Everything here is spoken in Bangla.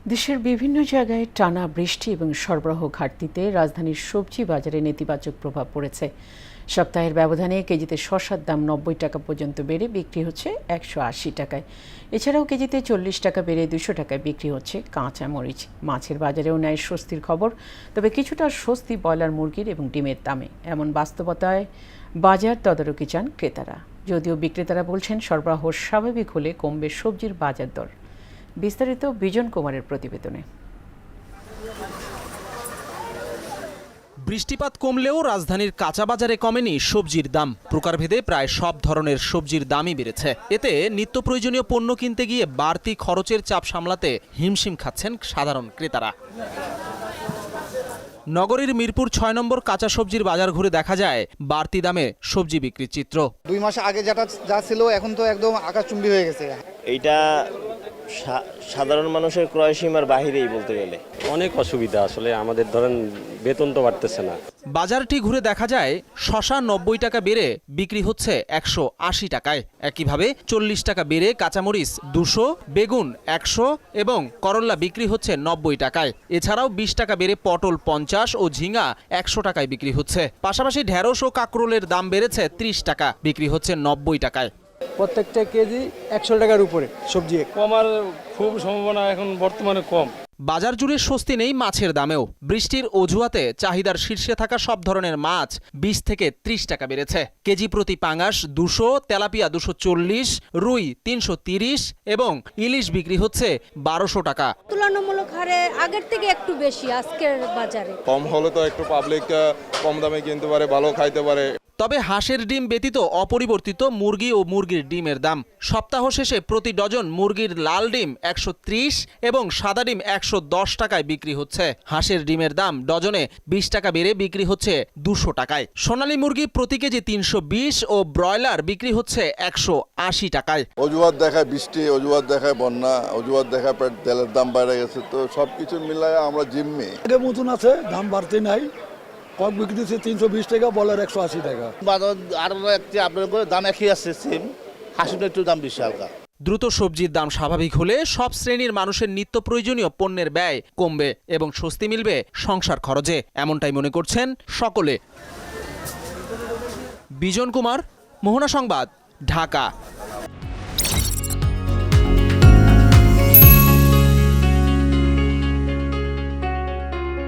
দেশের বিভিন্ন জায়গায় টানা বৃষ্টি এবং সরবরাহ ঘাটতিতে রাজধানীর সবজি বাজারে নেতিবাচক প্রভাব পড়েছে। সপ্তাহের ব্যবধানে কেজিতে শসার দাম ৯০ টাকা পর্যন্ত বেড়ে বিক্রি হচ্ছে ১৮০ টাকায়। এছাড়াও কেজিতে ৪০ টাকা বেড়ে ২০০ টাকায় বিক্রি হচ্ছে কাঁচা মরিচ। মাছের বাজারেও নেয় স্বস্তির খবর, তবে কিছুটা স্বস্তি ব্রয়লার মুরগির এবং ডিমের দামে। এমন বাস্তবতায় বাজার তদারকি চান ক্রেতারা, যদিও বিক্রেতারা বলছেন সরবরাহ স্বাভাবিক হলে কমবে সবজির বাজার দর। বিস্তারিত বিজন কুমারের প্রতিবেদনে। বৃষ্টিপাত কমলেও রাজধানীর কাঁচা বাজারে কমেনি সবজির দাম। প্রকারভেদে প্রায় সব ধরনের সবজির দামই বেড়েছে। এতে নিত্য প্রয়োজনীয় পণ্য কিনতে গিয়ে বাড়তি খরচের চাপ সামলাতে হিমশিম খাচ্ছেন সাধারণ ক্রেতারা। নগরীর মিরপুর ৬ নম্বর কাঁচা সবজির বাজার ঘুরে দেখা যায় বাড়তি দামে সবজি বিক্রির চিত্র। ২ মাস আগে যা ছিল এখন তো একদম আকাশচুম্বী হয়ে গেছে। এইটা সাধারণ মানুষের ক্রয় সীমার বাহিরেই বলতে গেলে। অনেক অসুবিধা, আসলে আমাদের ধরেন বেতন তো বাড়তেছে না। বাজারটি ঘুরে দেখা যায় শসা ৯০ টাকা বেড়ে বিক্রি হচ্ছে ১৮০ টাকায়। একইভাবে ৪০ টাকা বেড়ে কাঁচামরিচ ২০০, বেগুন ১০০ এবং করল্লা বিক্রি হচ্ছে ৯০ টাকায়। এছাড়াও ২০ টাকা বেড়ে পটল ৫০ ও ঝিঙা ১০০ টাকায় বিক্রি হচ্ছে। পাশাপাশি ঢেঁড়স ও কাঁকরোলের দাম বেড়েছে ৩০ টাকা, বিক্রি হচ্ছে ৯০ টাকায়। প্রত্যেকটা কেজি ১০০ টাকার উপরে সবজি। কমার খুব সম্ভাবনা এখন বর্তমানে কম। বাজার জুড়ে স্বস্তি নেই মাছের দামেও। বৃষ্টির অজুহাতে চাহিদার শীর্ষে থাকা সব ধরনের মাছ ২০ থেকে ৩০ টাকা বেড়েছে। কেজি প্রতি পাঙাশ ২০০, তেলাপিয়া ২৪০, রুই ৩৩০ এবং ইলিশ বিক্রি হচ্ছে ১২০০ টাকা। তুলনামূলক হারে আগের থেকে একটু বেশি আজকের বাজারে। কম হলে তো একটু পাবলিক কম দামে কিনতে পারে, ভালো খাইতে পারে। তবে হাঁসের ডিম ব্যতীত অপরিবর্তিত মুরগি ও মুরগির ডিমের দাম। সপ্তাহ শেষে প্রতি ডজন মুরগির লাল ডিম ১৩০ এবং সাদা ডিম ১১০ টাকায় বিক্রি হচ্ছে। হাঁসের ডিমের দাম ডজনে ২০ টাকা বেড়ে বিক্রি হচ্ছে ২০০ টাকায়। সোনালী মুরগি প্রতি কেজি ৩২০ ও ব্রয়লার বিক্রি হচ্ছে ১৮০ টাকায়। অজুহাত দেখায় বৃষ্টি, অজুহাত দেখায় বন্যা, অজুহাত দেখায় তেলের দাম বেড়ে গেছে, তো সবকিছু মিলায় আমরা জিম্মি। আগের মতন আছে, দাম বাড়তে নাই। কক বিক্রি হচ্ছে ৩২০ টাকা, বলার ১৮০ টাকা। আপনার দাম একই আছে, সেম। হাসিটা একটু দাম বেশি হালকা। দ্রুত সবজির দাম স্বাভাবিক হলে সব শ্রেণীর মানুষের নিত্য প্রয়োজনীয় পণ্যের ব্যয় কমবে এবং স্বস্তি মিলবে সংসার খরচে, এমনটাই মনে করছেন সকলে। বিজন কুমার, মোহনা সংবাদ, ঢাকা।